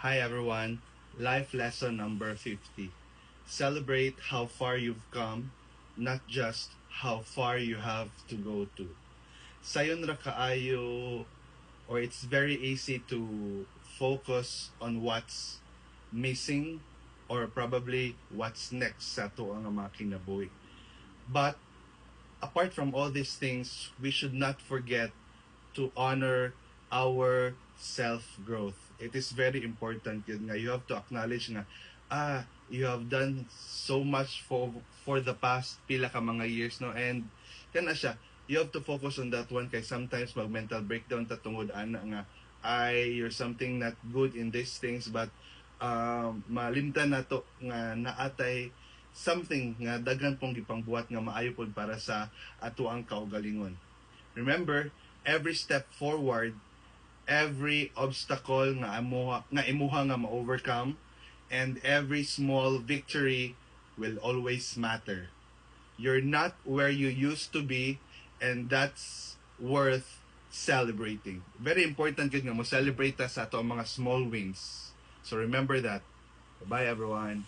Hi everyone, life lesson number 50. Celebrate how far you've come, not just how far you have to go to. Sayon ra kaayo, or it's very easy to focus on what's missing or probably what's next sa to ang mga kinabuhi. But apart from all these things, we should not forget to honor our self-growth. It is very important yun nga. You have to acknowledge nga, you have done so much for the past pila ka mga years, no? And yan na siya. You have to focus on that one kay sometimes mag mental breakdown ta tungod ana nga you're something not good in these things, but malimtan na to nga naatay something nga daghan pong gipangbuhat nga maayo pod para sa ato ang kaugalingon. Remember, every step forward, every obstacle nga imuha nga ma-overcome, and every small victory will always matter. You're not where you used to be, and that's worth celebrating. Very important yun nga mo celebrate ta sa ato ang mga small wins. So remember that. Bye everyone.